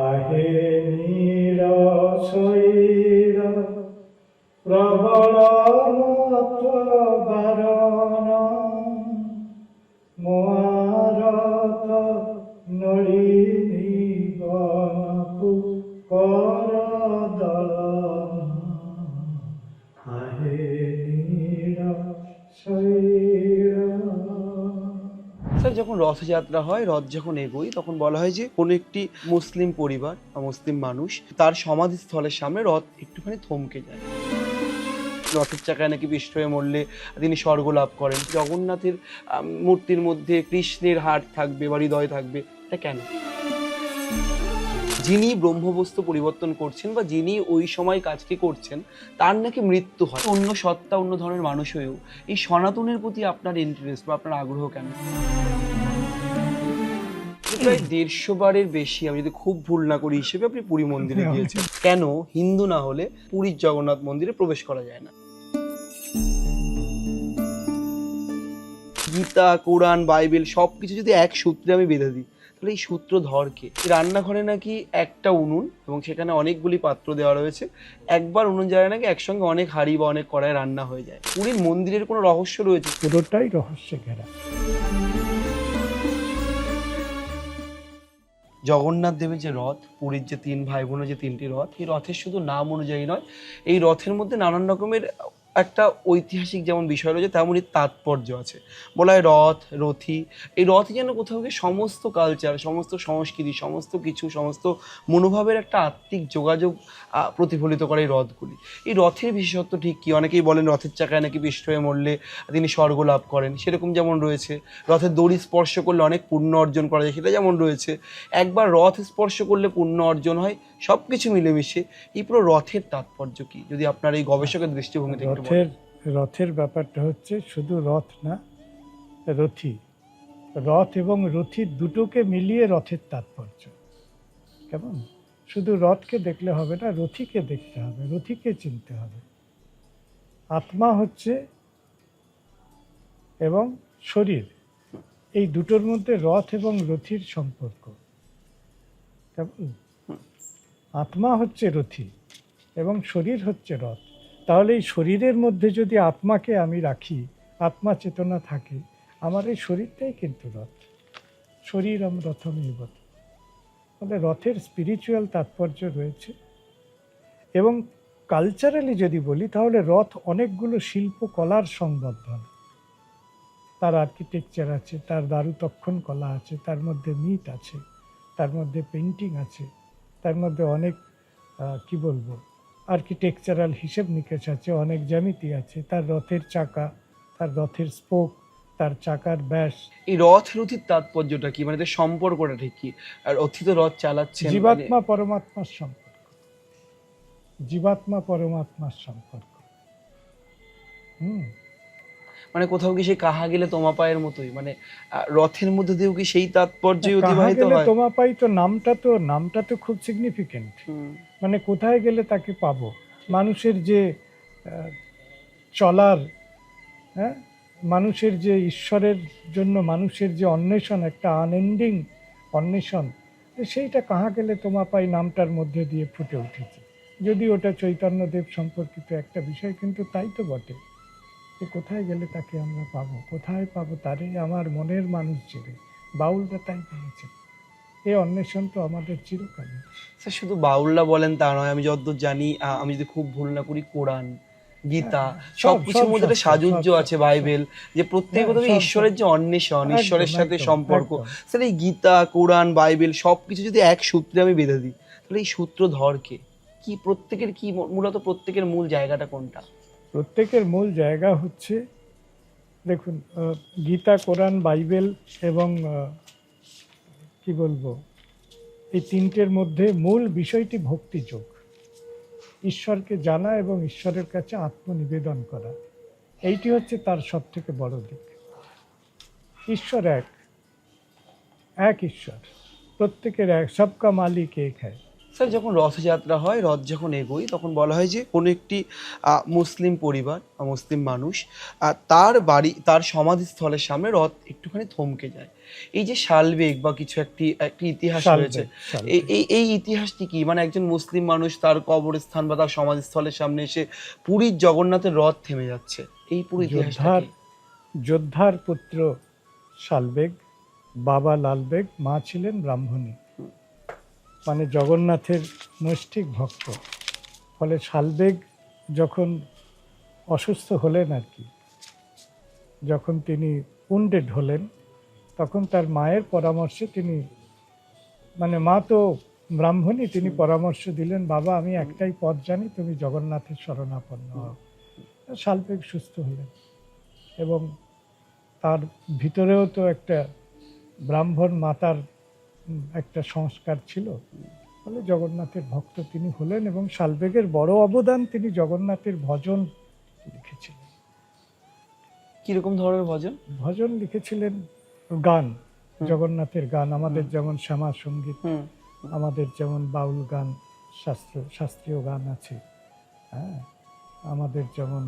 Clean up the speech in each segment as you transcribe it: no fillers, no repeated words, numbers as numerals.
আহে নিরশৈর প্রবল মত বারণ মোয়ারত নলিনী বনকু কর দলন আহে নিরশৈর। স্যার, যখন রথযাত্রা হয়, রথ যখন এগোয়, তখন বলা হয় যে কোনো একটি মুসলিম পরিবার বা মুসলিম মানুষ তার সমাধিস্থলের সামনে রথ একটুখানি থমকে যায়। রথের চাকায় নাকি পিষ্ট হয়ে মরলে তিনি স্বর্গ লাভ করেন। জগন্নাথের মূর্তির মধ্যে কৃষ্ণের হাড় থাকবে বা হৃদয় থাকবে, এটা কেন? যিনি ব্রহ্মবস্তু পরিবর্তন করছেন বা যিনি ওই সময় কাজটি করছেন, তার নাকি মৃত্যু হয়। অন্য সত্তা, অন্য ধরনের মানুষ হয়েও এই সনাতনের প্রতি আপনার ইন্টারেস্ট বা আপনার আগ্রহ কেন? প্রায় 150 বারের বেশি, আমি যদি খুব ভুল না করি হিসেবে, আপনি পুরী মন্দিরে গিয়েছেন। কেন হিন্দু না হলে পুরীর জগন্নাথ মন্দিরে প্রবেশ করা যায় না? গীতা, কোরআন, বাইবেল সবকিছু যদি এক সূত্রে আমি বেঁধে দিই, তাহলে এই সূত্রধর কে? রান্নাঘরে নাকি একটা উনুন এবং সেখানে অনেকগুলি পাত্র দেওয়া রয়েছে। একবার উনুন জ্বালায় নাকি একসঙ্গে অনেক হাঁড়ি বা অনেক কড়াই রান্না হয়ে যায়। পুরীর মন্দিরের কোনো রহস্য রয়েছে? পুরোটাই রহস্যে ঘেরা। জগন্নাথ দেবের যে রথ, পুরীর যে 3 ভাই বোনের যে 3টি রথ, এই রথের শুধু নাম অনুযায়ী নয়, এই রথের মধ্যে নানান রকমের একটা ঐতিহাসিক যেমন বিষয় রয়েছে, তেমনই তাৎপর্য আছে। বলা হয় রথ, রথী, এই রথ যেন কোথাও গিয়ে সমস্ত কালচার, সমস্ত সংস্কৃতি, সমস্ত কিছু, সমস্ত মনোভাবের একটা আত্মিক যোগাযোগ প্রতিফলিত করে এই রথগুলি। এই রথের বিশেষত্ব ঠিক কি? অনেকেই বলেন রথের চাকায় নাকি পিষ্ট হয়ে মরলে তিনি স্বর্গ লাভ করেন, সেরকম যেমন রয়েছে। রথের দড়ি স্পর্শ করলে অনেক পুণ্য অর্জন করা যায়, সেটা যেমন রয়েছে। একবার রথ স্পর্শ করলে পুণ্য অর্জন হয়, সবকিছু মিলেমিশে। এই পুরো রথের তাৎপর্য কি, যদি আপনার এই গবেষকের দৃষ্টিভঙ্গি থেকে একটু বলেন? রথের ব্যাপারটা হচ্ছে শুধু রথ না, রথী। রথ এবং রথী দুটোকে মিলিয়ে রথের তাৎপর্য। কেমন? শুধু রথকে দেখলে হবে না, রথীকে দেখতে হবে, রথীকে চিনতে হবে। আত্মা হচ্ছে এবং শরীর, এই দুটোর মধ্যে রথ এবং রথীর সম্পর্ক। কেমন? আত্মা হচ্ছে রথী এবং শরীর হচ্ছে রথ। তাহলে এই শরীরের মধ্যে যদি আত্মাকে আমি রাখি, আত্মা চেতনা থাকে, আমার এই শরীরটাই কিন্তু রথ। শরীরম রথমেব। তাহলে রথের স্পিরিচুয়াল তাৎপর্য রয়েছে। এবং কালচারালি যদি বলি, তাহলে রথ অনেকগুলো শিল্পকলার সংবর্ধন। তার আর্কিটেকচার আছে, তার দারুতক্ষণ কলা আছে, তার মধ্যে মিট আছে, তার মধ্যে পেন্টিং আছে, তার মধ্যে অনেক কি বলবো, আর্কিটেকচারাল হিসেব নিকেশ আছে, অনেক জ্যামিতি আছে। তার রথের চাকা, তার রথের স্পোক, তার চাকার ব্যাস। এই রথ রথীর তাৎপর্যটা কি, মানে এদের সম্পর্কটা ঠিক কি? আর রথী তো রথ চালাচ্ছেন, জীবাত্মা পরমাত্মার সম্পর্ক, জীবাত্মা পরমাত্মার সম্পর্ক। মানে কোথাও কি সেই কাহা গেলে তোমা পায়ের মতোই, মানে রথের মধ্যে দিয়েও কি সেই তাৎপর্যই অতিবাহিত হয়? তোমা পাই তো নামটা তো খুব সিগনিফিকেন্ট। মানে কোথায় গেলে তাকে পাবো। মানুষের যে চলার, হ্যাঁ, মানুষের যে ঈশ্বরের জন্য মানুষের যে অন্বেষণ, একটা আনএন্ডিং অন্বেষণ, সেইটা কাহা গেলে তোমা পাই নামটার মধ্যে দিয়ে ফুটে উঠেছে। যদি ওটা চৈতন্যদেব সম্পর্কিত একটা বিষয়, কিন্তু তাই তো বটে যে কোথায় গেলে তাকে আমরা পাবো, কোথায় পাবো তারে আমার মনের মানুষ জেরে। বাউলরা তাই বলেছেন। এই অন্বেষণ তো আমাদের চিরকালীন। স্যার, শুধু বাউলরা বলেন তা নয়, আমি যতদূর জানি, আমি যদি খুব ভুল না করি, কোরআন, গীতা, সবকিছুর মধ্যে একটা সাযুজ্য আছে, বাইবেল, যে প্রত্যেক কোথাও ঈশ্বরের যে অন্বেষণ, ঈশ্বরের সাথে সম্পর্ক। স্যার, এই গীতা, কোরআন, বাইবেল সবকিছু যদি এক সূত্রে আমি বেঁধে দিই, তাহলে এই সূত্রধর কে? কি প্রত্যেকের কি মূলত প্রত্যেকের মূল জায়গাটা কোনটা? প্রত্যেকের মূল জায়গা হচ্ছে, দেখুন, গীতা, কোরআন, বাইবেল এবং কি বলবো, এই তিনটের মধ্যে মূল বিষয়টি ভক্তিযোগ। ঈশ্বরকে জানা এবং ঈশ্বরের কাছে আত্মনিবেদন করা, এইটি হচ্ছে তার সব থেকে বড় দিক। ঈশ্বর এক ঈশ্বর, প্রত্যেকের এক, সবকা মালিক এক হ্যায়। স্যার যখন রথযাত্রা হয়, রথ যখন এগোয়, তখন বলা হয় যে কোনো একটি মুসলিম পরিবার বা মুসলিম মানুষ তার বাড়ি, তার সমাধিস্থলের সামনে রথ একটুখানি থমকে যায়। এই যে শালবেগ বা কিছু একটি ইতিহাস রয়েছে, এই এই এই ইতিহাসটি কি? মানে একজন মুসলিম মানুষ তার কবরস্থান বা তার সমাধিস্থলের সামনে এসে পুরীর জগন্নাথের রথ থেমে যাচ্ছে, এই পুরো ইতিহাসটা কি? যোদ্ধার পুত্র শালবেগ, বাবা লালবেগ, মা ছিলেন ব্রাহ্মণী, মানে জগন্নাথের নৈষ্ঠিক ভক্ত। ফলে শালবেগ যখন অসুস্থ হলেন আর কি, যখন তিনি উন্ডেড হলেন, তখন তার মায়ের পরামর্শে তিনি, মানে মা তো ব্রাহ্মণী, তিনি পরামর্শ দিলেন, বাবা আমি একটাই পথ জানি, তুমি জগন্নাথের শরণাপন্ন হও। শালবেগ সুস্থ হলেন এবং তার ভিতরেও তো একটা ব্রাহ্মণ মাতার একটা সংস্কার ছিল, ফলে জগন্নাথের ভক্ত তিনি হলেন। এবং শালবেগের বড় অবদান, তিনি জগন্নাথের ভজন লিখেছিলেন। কিরকম ধরনের ভজন? ভজন লিখেছিলেন, গান, জগন্নাথের গান। আমাদের যেমন শ্যামা সঙ্গীত, আমাদের যেমন বাউল গান, শাস্ত্রীয় গান আছে, হ্যাঁ, আমাদের যেমন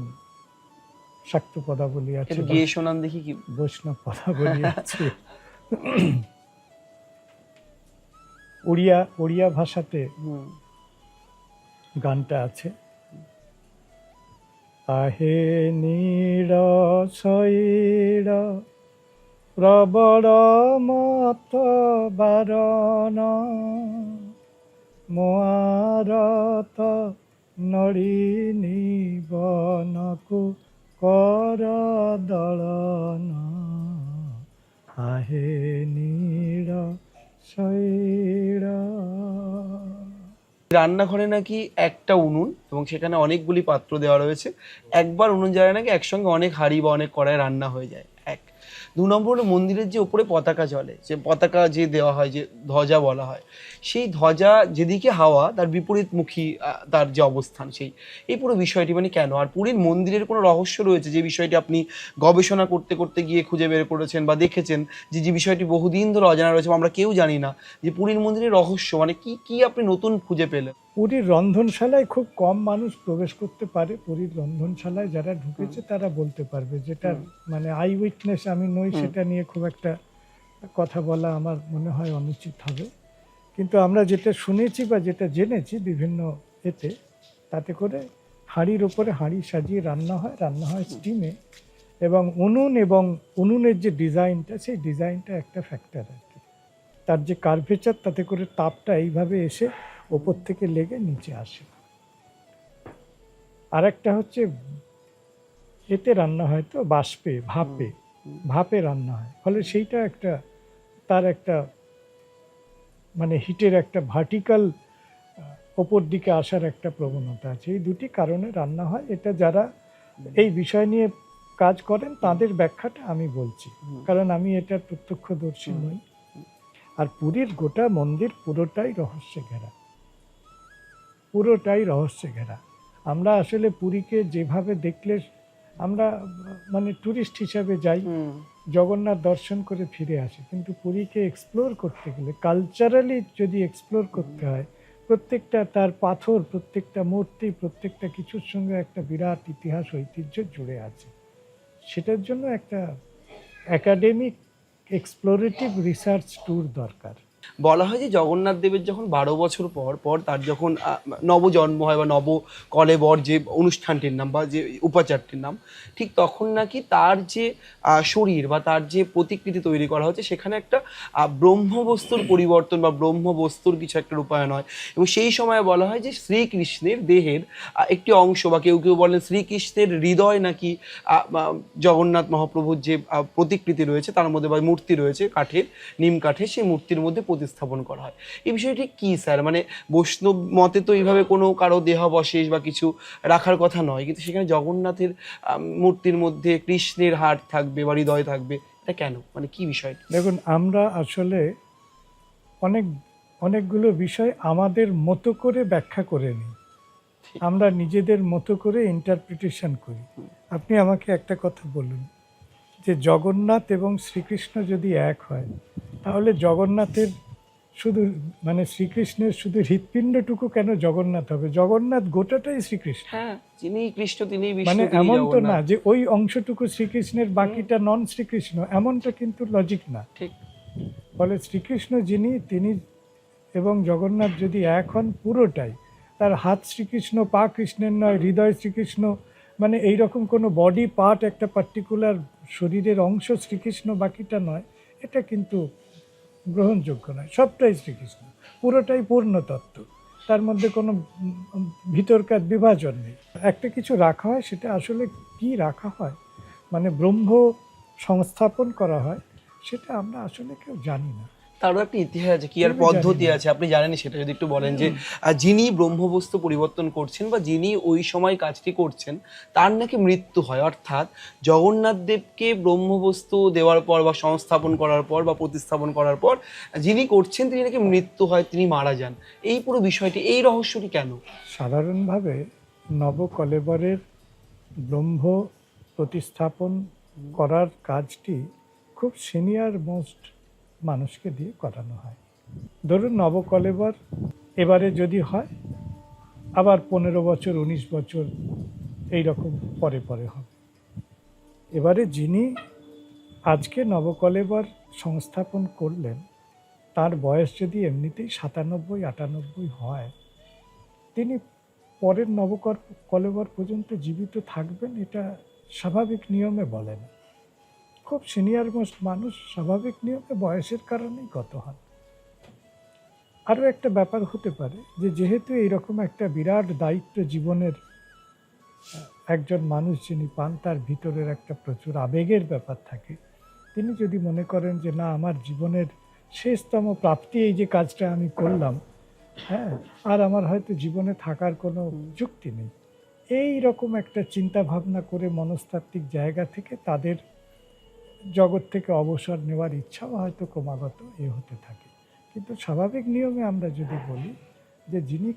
শাক্ত পদাবলী আছে, একটু গিয়ে শোনান দেখি কি। বৈষ্ণব পদাবলী আছে, ওড়িয়া ভাষাতে গানটা আছে। আহে নীড় শৈর প্রবল মত বারণ, মোয়ারত নড়িনী বনকু কর দলন, আহে নীড় শৈর। রান্নাঘরে নাকি একটা উনুন এবং সেখানে অনেকগুলি পাত্র দেওয়া রয়েছে, একবার উনুন জ্বালায় নাকি একসঙ্গে অনেক হাঁড়ি বা অনেক কড়াই রান্না হয়ে যায়। এক, দু নম্বর হলো মন্দিরের যে উপরে পতাকা জ্বলে, যে পতাকা যে দেওয়া হয়, যে ধ্বজা বলা হয়, সেই ধ্বজা যেদিকে হাওয়া তার বিপরীতমুখী তার যে অবস্থান, এই পুরো বিষয়টি মানে কেন? আর পুরীর মন্দিরের কোনো রহস্য রয়েছে যে বিষয়টি আপনি গবেষণা করতে করতে গিয়ে খুঁজে বের করেছেন বা দেখেছেন, যে বিষয়টি বহুদিন ধরে অজানা রয়েছে, আমরা কেউ জানি না, যে পুরীর মন্দিরের রহস্য মানে কি কি আপনি নতুন খুঁজে পেলেন? পুরীর রন্ধনশালায় খুব কম মানুষ প্রবেশ করতে পারে। পুরীর রন্ধনশালায় যারা ঢুকেছে তারা বলতে পারবে, যেটা মানে আই উইটনেস আমি নই, সেটা নিয়ে খুব একটা কথা বলা আমার মনে হয় অনুচিত হবে। কিন্তু আমরা যেটা শুনেছি বা যেটা জেনেছি বিভিন্ন এতে, তাতে করে হাঁড়ির ওপরে হাঁড়ি সাজিয়ে রান্না হয় স্টিমে, এবং উনুনের যে ডিজাইনটা, সেই ডিজাইনটা একটা ফ্যাক্টর আর কি। তার যে কার্ভেচার, তাতে করে তাপটা এইভাবে এসে ওপর থেকে লেগে নিচে আসে। আর একটা হচ্ছে এতে রান্না হয় তো বাষ্পে, ভাপে রান্না হয়, ফলে সেইটা একটা তার একটা মানে হিটের একটা ভার্টিক্যাল ওপর দিকে আসার একটা প্রবণতা আছে। এই দুটি কারণে রান্না হয়। এটা যারা এই বিষয় নিয়ে কাজ করেন তাদের ব্যাখ্যাটা আমি বলছি, কারণ আমি এটা প্রত্যক্ষদর্শী নই। আর পুরীর গোটা মন্দির পুরোটাই রহস্যে ঘেরা। আমরা আসলে পুরীকে যেভাবে দেখলে, আমরা মানে ট্যুরিস্ট হিসাবে যাই, জগন্নাথ দর্শন করে ফিরে আসি, কিন্তু পুরীকে এক্সপ্লোর করতে গেলে, কালচারালি যদি এক্সপ্লোর করতে হয়, প্রত্যেকটা তার পাথর, প্রত্যেকটা মূর্তি, প্রত্যেকটা কিছুর সঙ্গে একটা বিরাট ইতিহাস, ঐতিহ্য জুড়ে আছে। সেটার জন্য একটা একাডেমিক এক্সপ্লোরেটিভ রিসার্চ ট্যুর দরকার। বলা হয় যে জগন্নাথ দেবের যখন 12 বছর পর পর তার যখন নবজন্ম হয় বা কলেবর যে অনুষ্ঠানটির নাম বা যে উপাচারটির নাম, ঠিক তখন নাকি তার যে শরীর বা তার যে প্রতিকৃতি তৈরি করা হচ্ছে, সেখানে একটা ব্রহ্মবস্তুর পরিবর্তন বা ব্রহ্মবস্তুর কিছু একটা রূপায়ণ হয়। এবং সেই সময় বলা হয় যে শ্রীকৃষ্ণের দেহের একটি অংশ, বা কেউ কেউ বলেন শ্রীকৃষ্ণের হৃদয় নাকি জগন্নাথ মহাপ্রভুর যে প্রতিকৃতি রয়েছে তার মধ্যে বা মূর্তি রয়েছে কাঠের, নিম কাঠের, সেই মূর্তির মধ্যে প্রতিস্থাপন করা হয়। এই বিষয়টি কি স্যার? মানে বৈষ্ণব মতে তো এইভাবে কোনো কারো দেহাবশেষ বা কিছু রাখার কথা নয়, কিন্তু সেখানে জগন্নাথের মূর্তির মধ্যে কৃষ্ণের হাড় থাকবে বা হৃদয় থাকবে, এটা কেন? মানে কি বিষয়? দেখুন, আমরা আসলে অনেকগুলো বিষয় আমাদের মতো করে ব্যাখ্যা করে নিই, আমরা নিজেদের মতো করে ইন্টারপ্রিটেশন করি। আপনি আমাকে একটা কথা বলুন, যে জগন্নাথ এবং শ্রীকৃষ্ণ যদি এক হয়, তাহলে জগন্নাথের শুধু মানে শ্রীকৃষ্ণের শুধু হৃৎপিণ্ডটুকু কেন জগন্নাথ হবে? জগন্নাথ গোটাটাই শ্রীকৃষ্ণ। হ্যাঁ, যিনি কৃষ্ণ তিনি বিষ্ণু মানে তিনি এমন তো না জগন্নাথ। যে ওই অংশটুকু শ্রীকৃষ্ণের, বাকিটা নন শ্রীকৃষ্ণ, এমনটা কিন্তু লজিক না। ঠিক। ফলে শ্রীকৃষ্ণ যিনি, তিনি এবং জগন্নাথ যদি এক হন পুরোটাই, তার হাত শ্রীকৃষ্ণ, পা কৃষ্ণের নয়, হৃদয় শ্রীকৃষ্ণ, মানে এইরকম কোনো বডি পার্ট, একটা পার্টিকুলার শরীরের অংশ শ্রীকৃষ্ণ বাকিটা নয়, এটা কিন্তু গ্রহণযোগ্য নয়। সবটাই শ্রীকৃষ্ণ, পুরোটাই পূর্ণ তত্ত্ব, তার মধ্যে কোনো ভিতরকার বিভাজন নেই। একটা কিছু রাখা হয়, সেটা আসলে কি রাখা হয়, মানে ব্রহ্ম সংস্থাপন করা হয়, সেটা আমরা আসলে কেউ জানি না। তারও একটা ইতিহাস আছে, কি আর কেউই পদ্ধতি জানি না। আছে, আপনি জানেন সেটা যদি একটু বলেন যে যিনি ব্রহ্মবস্তু পরিবর্তন করছেন বা যিনি ওই সময় কাজটি করছেন তার নাকি মৃত্যু হয়, অর্থাৎ জগন্নাথ দেবকে ব্রহ্মবস্তু দেওয়ার পর বা সংস্থাপন করার পর বা প্রতিস্থাপন করার পর যিনি করছেন তিনি নাকি মৃত্যু হয়, তিনি মারা যান। এই পুরো বিষয়টি, এই রহস্যটি কেন? সাধারণভাবে নবকলেবরের ব্রহ্ম প্রতিস্থাপন করার কাজটি খুব সিনিয়র মোস্ট মানুষকে দিয়ে করানো হয়। ধরুন নবকলেবর এবারে যদি হয়, আবার 15 বছর 19 বছর এই রকম পরে পরে হবে। এবারে যিনি আজকে নবকলেবর সংস্থাপন করলেন, তার বয়স যদি এমনিতেই 97-98 হয়, তিনি পরের কলেবর পর্যন্ত জীবিত থাকবেন, এটা স্বাভাবিক নিয়মে বলে না। খুব সিনিয়র মোস্ট মানুষ স্বাভাবিক নিয়মে বয়সের কারণেই গত হন। আরও একটা ব্যাপার হতে পারে যে যেহেতু এইরকম একটা বিরাট দায়িত্ব জীবনের একজন মানুষ যিনি পান, তার ভিতরের একটা প্রচুর আবেগের ব্যাপার থাকে। তিনি যদি মনে করেন যে না, আমার জীবনের শেষতম প্রাপ্তি এই যে কাজটা আমি করলাম, হ্যাঁ, আর আমার হয়তো জীবনে থাকার কোনো যুক্তি নেই, এই রকম একটা চিন্তা ভাবনা করে মনস্তাত্ত্বিক জায়গা থেকে তাদের জগৎ থেকে অবসর নেওয়ার ইচ্ছাও হয়তো ক্রমাগত হতে থাকে। কিন্তু স্বাভাবিক নিয়মে আমরা যদি বলি যে যিনি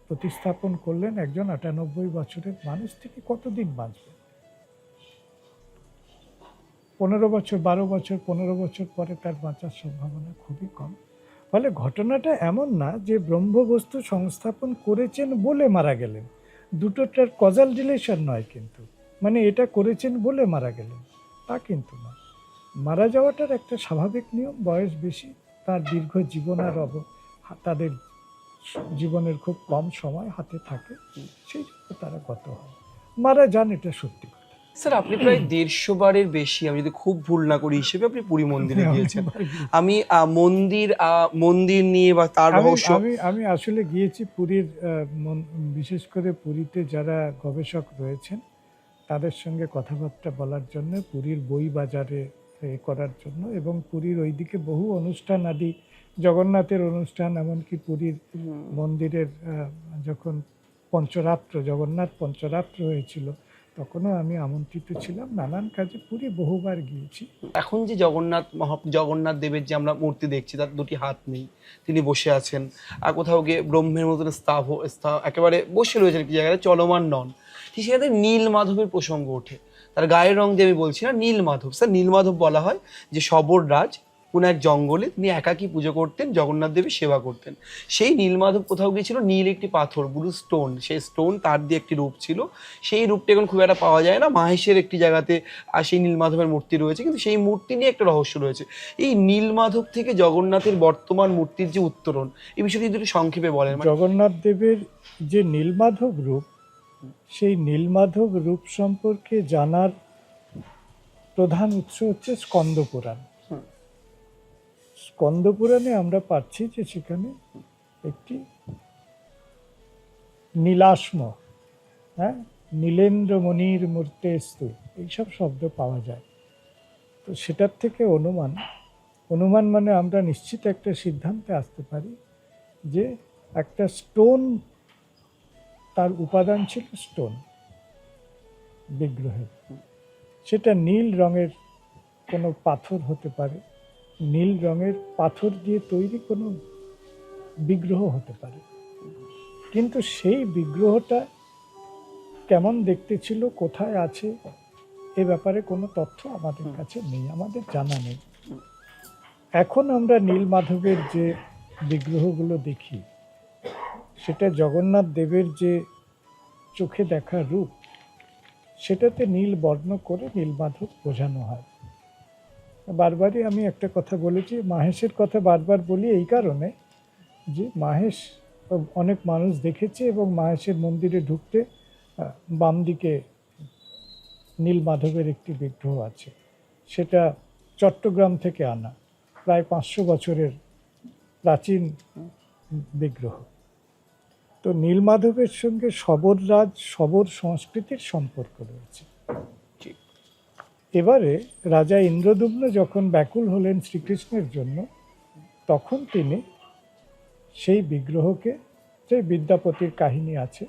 প্রতিস্থাপন করলেন, একজন 98 বছরের মানুষ থেকে কতদিন বাঁচবেন? 15 বছর, 12 বছর, 15 বছর পরে তার বাঁচার সম্ভাবনা খুবই কম। ফলে ঘটনাটা এমন না যে ব্রহ্মবস্তু সংস্থাপন করেছেন বলে মারা গেলেন, দুটোটার কজাল রিলেশন নয় কিন্তু, মানে এটা করেছেন বলে মারা গেলেন তা কিন্তু না। মারা যাওয়াটার একটা স্বাভাবিক নিয়ম, বয়স বেশি, তার দীর্ঘ জীবন আর তাদের জীবনের খুব কম সময় হাতে থাকে, সেই জন্য তারা গত হয়, মারা যান, এটা সত্যি কথা। স্যার, আপনি প্রায় 150 বারের বেশি, আমি যদি খুব ভুল না করি হিসেবে, আপনি পুরী মন্দিরে গিয়েছেন। আমি মন্দির নিয়ে বা তার রহস্য, আমি আসলে গিয়েছি পুরীর, বিশেষ করে পুরীতে যারা গবেষক রয়েছেন তাদের সঙ্গে কথাবার্তা বলার জন্য, পুরীর বই বাজারে করার জন্য, এবং পুরীর ওইদিকে বহু অনুষ্ঠান আদি, জগন্নাথের অনুষ্ঠান, এমনকি পুরীর মন্দিরের যখন পঞ্চরাত্র, জগন্নাথ পঞ্চরাত্র হয়েছিল, তখনও আমি আমন্ত্রিত ছিলাম। নানান কাজে পুরী বহুবার গিয়েছি। এখন যে জগন্নাথ দেবের যে আমরা মূর্তি দেখছি, তার দুটি হাত নেই, তিনি বসে আছেন, আর কোথাও গিয়ে ব্রহ্মের মতন একেবারে বসে রয়েছেন একটি জায়গায়, চলমান নন। ঠিক সেখানে নীল মাধবের প্রসঙ্গ ওঠে। তার গায়ের রং দিয়ে আমি বলছি না, নীল মাধব। স্যার, নীল মাধব বলা হয় যে সবর রাজ কোন এক জঙ্গলে তিনি একাকী পুজো করতেন, জগন্নাথ দেবের সেবা করতেন। সেই নীলমাধব কোথাও গিয়েছিল, নীল একটি পাথর, ব্লু স্টোন, সেই স্টোন তার দিয়ে একটি রূপ ছিল। সেই রূপটা এখন খুব একটা পাওয়া যায় না, মাহেশের একটি জায়গাতে সেই নীলমাধবের মূর্তি রয়েছে, কিন্তু সেই মূর্তি নিয়ে একটা রহস্য রয়েছে। এই নীলমাধব থেকে জগন্নাথের বর্তমান মূর্তির যে উত্তরণ, এই বিষয়টি যদি একটু সংক্ষেপে বলেন। জগন্নাথ দেবের যে নীলমাধব রূপ, সেই নীলমাধব রূপ সম্পর্কে জানার প্রধান উৎস হচ্ছে স্কন্দ পুরাণ। স্কন্দ পুরাণে আমরা পাচ্ছি যে সেখানে একটি নীলাশ্ম, হ্যাঁ, নীলেন্দ্র মণির মূর্তেস্তু, এইসব শব্দ পাওয়া যায়। তো সেটার থেকে অনুমান মানে আমরা নিশ্চিত একটা সিদ্ধান্তে আসতে পারি যে একটা স্টোন, তার উপাদান ছিল স্টোন বিগ্রহের, সেটা নীল রঙের কোনো পাথর হতে পারে, নীল রঙের পাথর দিয়ে তৈরি কোনো বিগ্রহ হতে পারে। কিন্তু সেই বিগ্রহটা কেমন দেখতে ছিল, কোথায় আছে, এ ব্যাপারে কোনো তথ্য আমাদের কাছে নেই, আমাদের জানা নেই। এখন আমরা নীলমাধবের যে বিগ্রহগুলো দেখি, সেটা জগন্নাথ দেবের যে চোখে দেখা রূপ, সেটাতে নীল বর্ণ করে নীলমাধব বোঝানো হয়। বারবারই আমি একটা কথা বলেছি, মাহেশের কথা বারবার বলি এই কারণে যে মাহেশ অনেক মানুষ দেখেছে, এবং মাহেশের মন্দিরে ঢুকতে বাম দিকে নীলমাধবের একটি বিগ্রহ আছে। সেটা চট্টগ্রাম থেকে আনা, প্রায় 500 বছরের প্রাচীন বিগ্রহ। তো নীলমাধবের সঙ্গে শবর রাজ, শবর সংস্কৃতির সম্পর্ক রয়েছে। ঠিক। এবারে রাজা ইন্দ্রদুম্ন যখন ব্যাকুল হলেন শ্রীকৃষ্ণের জন্য, তখন তিনি সেই বিগ্রহকে, যে বিদ্যাপতির কাহিনী আছে,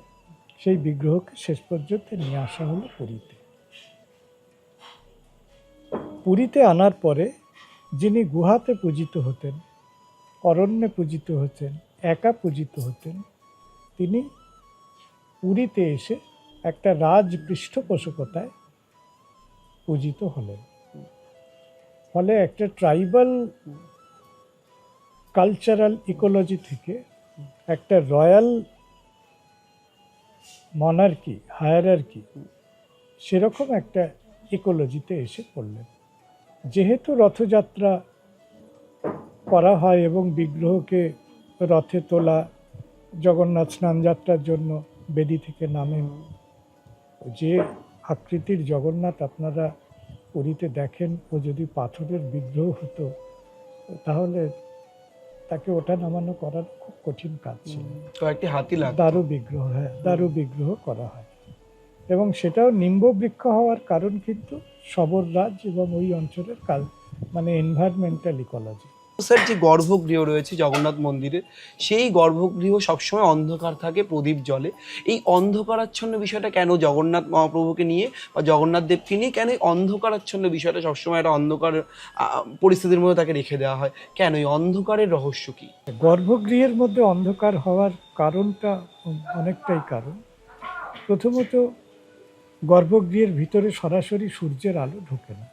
সেই বিগ্রহকে শেষ পর্যন্ত নিয়ে আসা হলো পুরীতে। পুরীতে আনার পরে যিনি গুহাতে পূজিত হতেন, অরণ্যে পূজিত হতেন, একা পূজিত হতেন, তিনি পুরীতে এসে একটা রাজ পৃষ্ঠপোষকতায় পূজিত হলেন। ফলে একটা ট্রাইবাল কালচারাল ইকোলজি থেকে একটা রয়্যাল মনার্কি, হায়ারার্কি, সেরকম একটা ইকোলজিতে এসে পড়লেন। যেহেতু রথযাত্রা করা হয় এবং বিগ্রহকে রথে তোলা, জগন্নাথ স্নানযাত্রার জন্য বেদি থেকে নামেন, যে আকৃতির জগন্নাথ আপনারা পুরীতে দেখেন, ও যদি পাথরের বিগ্রহ হতো তাহলে তাকে ওঠা নামানো করার খুব কঠিন কাজ ছিল। কয়েকটি হাতি লাগতো। দারু বিগ্রহ, হ্যাঁ, দারু বিগ্রহ করা হয়, এবং সেটাও নিম্ব বৃক্ষ হওয়ার কারণ কিন্তু শবর রাজ এবং ওই অঞ্চলের মানে এনভায়রনমেন্টাল ইকোলজি। স্যার, যে গর্ভগৃহ রয়েছে জগন্নাথ মন্দিরে, সেই গর্ভগৃহ সবসময় অন্ধকার থাকে, প্রদীপ জ্বলে। এই অন্ধকারাচ্ছন্ন বিষয়টা কেন জগন্নাথ মহাপ্রভুকে নিয়ে বা জগন্নাথ দেবকে নিয়ে, কেন এই অন্ধকারাচ্ছন্ন বিষয়টা সবসময় একটা অন্ধকার পরিস্থিতির মধ্যে তাকে রেখে দেওয়া হয়? কেন এই অন্ধকারের রহস্য কি? গর্ভগৃহের মধ্যে অন্ধকার হওয়ার কারণটা অনেকটাই কারণ। প্রথমত, গর্ভগৃহের ভিতরে সরাসরি সূর্যের আলো ঢোকে না।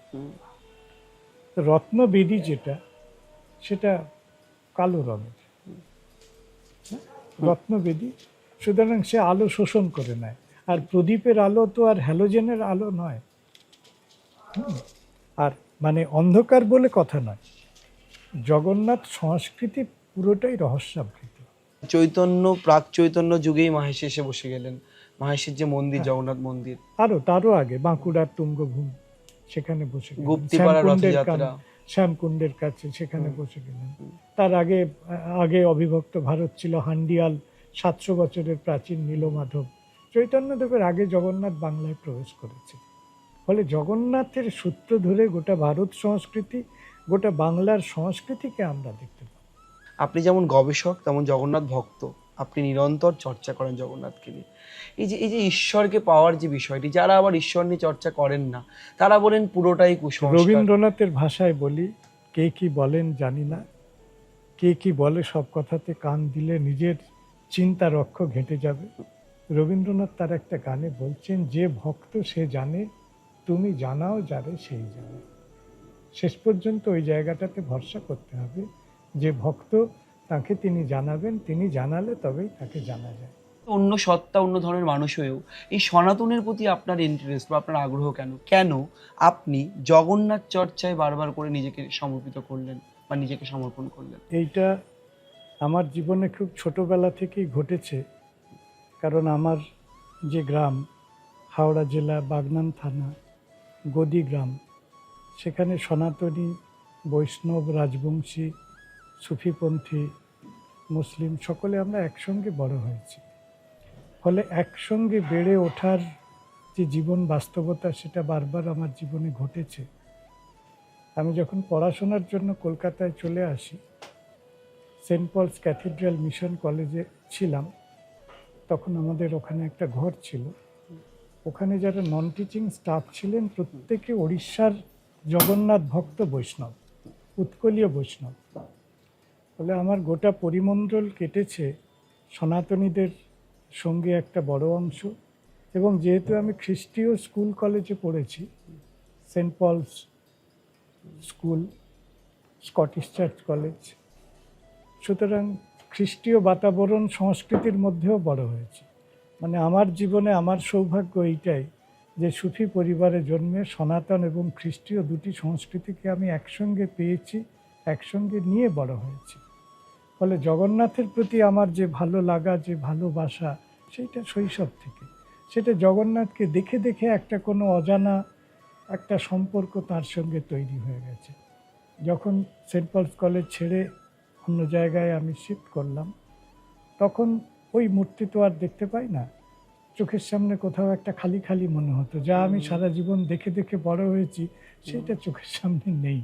রত্নবেদী যেটা, সেটা কালো রঙের রত্নবেদী, সুতরাং সে আলো শোষণ করে নেয়। আর প্রদীপের আলো তো আর হ্যালোজেনের আলো নয়। আর মানে অন্ধকার বলে কথা নয়, জগন্নাথ সংস্কৃতি পুরোটাই রহস্যাবৃত। চৈতন্য, প্রাক চৈতন্য যুগেই মাহেশ এসে বসে গেলেন। মাহেশের যে মন্দির, জগন্নাথ মন্দির, তারও আগে বাঁকুড়ার তুঙ্গভূমি, সেখানে বসে গেলেন। গুপ্তিপাড়া রথযাত্রা, শ্যামকুণ্ডের কাছে, সেখানে বসে গেলেন। তার আগে অবিভক্ত ভারত ছিল, হান্ডিয়াল, 700 বছরের প্রাচীন নীলমাধব। চৈতন্যদেবের আগে জগন্নাথ বাংলায় প্রবেশ করেছে। ফলে জগন্নাথের সূত্র ধরে গোটা ভারত সংস্কৃতি, গোটা বাংলার সংস্কৃতিকে আমরা দেখতে পাই। আপনি যেমন গবেষক, তেমন জগন্নাথ ভক্ত। আপনি নিরন্তর চর্চা করেন জগন্নাথকে নিয়ে। এই যে ঈশ্বরকে পাওয়ার যে বিষয়টি, যারা আবার ঈশ্বর নিয়ে চর্চা করেন না, তারা বলেন পুরোটাই কুসংস্কার। রবীন্দ্রনাথের ভাষায় বলি, কে কি বলেন জানি না, কে কি বলে সব কথাতে কান দিলে নিজের চিন্তা রক্ষ ঘেঁটে যাবে। রবীন্দ্রনাথ তার একটা গানে বলছেন, যে ভক্ত সে জানে, তুমি জানাও যারে সেই জানে। শেষ পর্যন্ত ওই জায়গাটাতে ভরসা করতে হবে, যে ভক্ত, তাকে তিনি জানাবেন, তিনি জানালে তবেই তাকে জানা যায়। অন্য সত্তা, অন্য ধরনের মানুষ হয়েও এই সনাতনের প্রতি আপনার ইন্টারেস্ট বা আপনার আগ্রহ কেন? কেন আপনি জগন্নাথ চর্চায় বারবার করে নিজেকে সমর্পিত করলেন বা নিজেকে সমর্পণ করলেন? এইটা আমার জীবনে খুব ছোটবেলা থেকেই ঘটেছে। কারণ আমার যে গ্রাম, হাওড়া জেলা বাগনান থানা গদি গ্রাম, সেখানে সনাতনী, বৈষ্ণব, রাজবংশী, সুফিপন্থী, মুসলিম সকলে আমরা একসঙ্গে বড় হয়েছি। ফলে একসঙ্গে বেড়ে ওঠার যে জীবন বাস্তবতা, সেটা বারবার আমার জীবনে ঘটেছে। আমি যখন পড়াশোনার জন্য কলকাতায় চলে আসি, সেন্ট পলস ক্যাথিড্রাল মিশন কলেজে ছিলাম, তখন আমাদের ওখানে একটা ঘর ছিল। ওখানে যারা নন টিচিং স্টাফ ছিলেন, প্রত্যেকে ওড়িশার জগন্নাথ ভক্ত বৈষ্ণব, উৎকলীয় বৈষ্ণব। ফলে আমার গোটা পরিমণ্ডল কেটেছে সনাতনীদের সঙ্গে একটা বড় অংশ। এবং যেহেতু আমি খ্রিস্টীয় স্কুল কলেজে পড়েছি, Saint Paul's School, Scottish Church College. সুতরাং খ্রিস্টীয় বাতাবরণ সংস্কৃতির মধ্যেও বড় হয়েছে। মানে আমার জীবনে আমার সৌভাগ্য এইটাই যে সুফি পরিবারে জন্মে সনাতন এবং খ্রিস্টীয় দুটি সংস্কৃতিকে আমি একসঙ্গে পেয়েছি, একসঙ্গে নিয়ে বড় হয়েছি। ফলে জগন্নাথের প্রতি আমার যে ভালো লাগা, যে ভালোবাসা, সেইটা শৈশব থেকে। সেটা জগন্নাথকে দেখে দেখে একটা কোনো অজানা একটা সম্পর্ক তার সঙ্গে তৈরি হয়ে গেছে। যখন সেন্ট পলস কলেজ ছেড়ে অন্য জায়গায় আমি শিফট করলাম, তখন ওই মূর্তি তো আর দেখতে পাই না। চোখের সামনে কোথাও একটা খালি খালি মনে হতো, যা আমি সারা জীবন দেখে দেখে বড় হয়েছি সেটা চোখের সামনে নেই।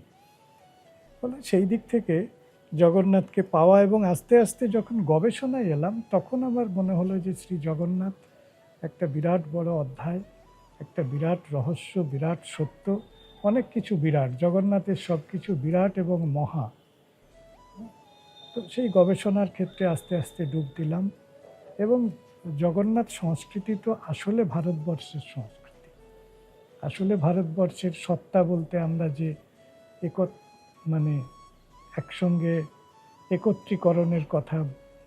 ফলে সেই দিক থেকে জগন্নাথকে পাওয়া এবং আস্তে আস্তে যখন গবেষণায় এলাম, তখন আমার মনে হলো যে শ্রী জগন্নাথ একটা বিরাট বড় অধ্যায়, একটা বিরাট রহস্য, বিরাট সত্য, অনেক কিছু বিরাট। জগন্নাথের সব কিছু বিরাট এবং মহা। তো সেই গবেষণার ক্ষেত্রে আস্তে আস্তে ডুব দিলাম। এবং জগন্নাথ সংস্কৃতি তো আসলে ভারতবর্ষের সংস্কৃতি। আসলে ভারতবর্ষের সত্তা বলতে আমরা যে মানে একসঙ্গে একত্রীকরণের কথা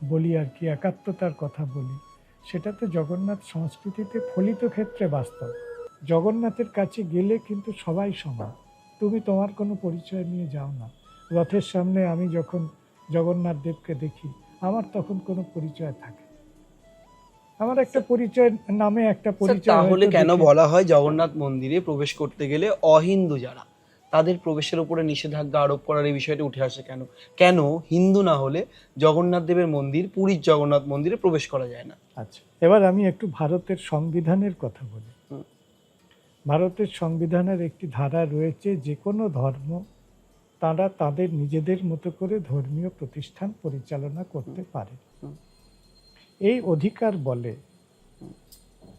বলি আর কি, একাত্মতার কথা বলি, সেটা তো জগন্নাথ সংস্কৃতিতে ফলিত ক্ষেত্রে বাস্তব। জগন্নাথের কাছে গেলে কিন্তু সবাই সমান। তুমি তোমার কোনো পরিচয় নিয়ে যাও না। রথের সামনে আমি যখন জগন্নাথ দেবকে দেখি, আমার তখন কোনো পরিচয় থাকে না। আমার একটা পরিচয় নামে একটা পরিচয়। তাহলে হয়তো কেন দেখে- বলা হয় জগন্নাথ মন্দিরে প্রবেশ করতে গেলে অহিন্দু যারা, তাদের প্রবেশের উপরে নিষেধাজ্ঞা আরোপ করার এই বিষয়টি উঠে আসে কেন? কেন হিন্দু না হলে জগন্নাথ দেবের মন্দির, পুরীর জগন্নাথ মন্দিরে প্রবেশ করা যায় না? আচ্ছা, এবার আমি একটু ভারতের সংবিধানের কথা বলি। ভারতের সংবিধানের একটি ধারা রয়েছে, যে কোনো ধর্ম তারা তাদের নিজেদের মতো করে ধর্মীয় প্রতিষ্ঠান পরিচালনা করতে পারে। এই অধিকার বলে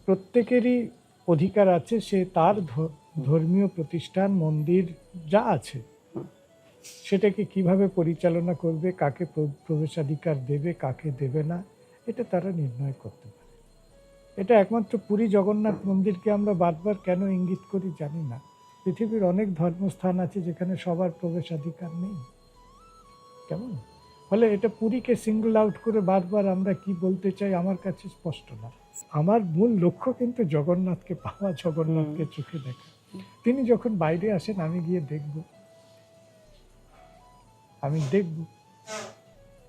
প্রত্যেকেরই অধিকার আছে, সে তার ধর্মীয় প্রতিষ্ঠান, মন্দির যা আছে সেটাকে কিভাবে পরিচালনা করবে, কাকে প্রবেশাধিকার দেবে, কাকে দেবে না, এটা তারা নির্ণয় করতে পারে। এটা একমাত্র পুরী জগন্নাথ মন্দিরকে আমরা বারবার কেন ইঙ্গিত করি জানি না। পৃথিবীর অনেক ধর্মস্থান আছে যেখানে সবার প্রবেশাধিকার নেই। কেমন? ফলে এটা পুরীকে সিঙ্গল আউট করে বারবার আমরা কি বলতে চাই আমার কাছে স্পষ্ট না। আমার মূল লক্ষ্য কিন্তু জগন্নাথকে পাওয়া, জগন্নাথকে চোখে দেখা। তিনি যখন বাইরে আসেন আমি গিয়ে দেখব,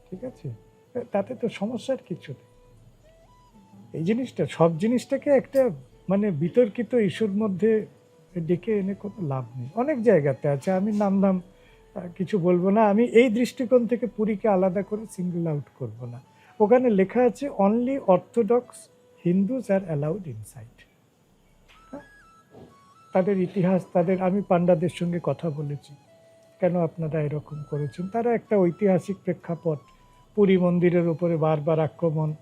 ঠিক আছে? তাতে তো সমস্যার কিছু নেই। এই জিনিসটা, সব জিনিসটাকে একটা মানে বিতর্কিত ইস্যুর মধ্যে ডেকে এনে কোনো লাভ নেই। অনেক জায়গাতে আছে, আমি নাম কিছু বলবো না। আমি এই দৃষ্টিকোণ থেকে পুরীকে আলাদা করে সিঙ্গল আউট করব না। ওখানে লেখা আছে অনলি অর্থোডক্স হিন্দুজ আর অ্যালাউড ইনসাইড। তাদের ইতিহাস, আমি পান্ডাদের সঙ্গে কথা বলেছি, কেন আপনারা এরকম করেছেন। তারা একটা ঐতিহাসিক প্রেক্ষাপট, পুরী মন্দিরের উপরে বারবার আক্রমণ,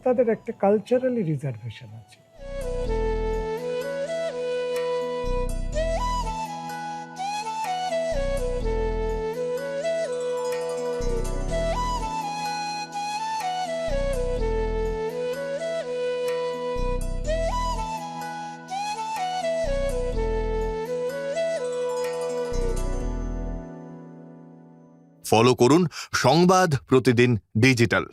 তাদের একটা কালচারালি রিজার্ভেশন আছে। ফলো করুন সংবাদ প্রতিদিন ডিজিটাল।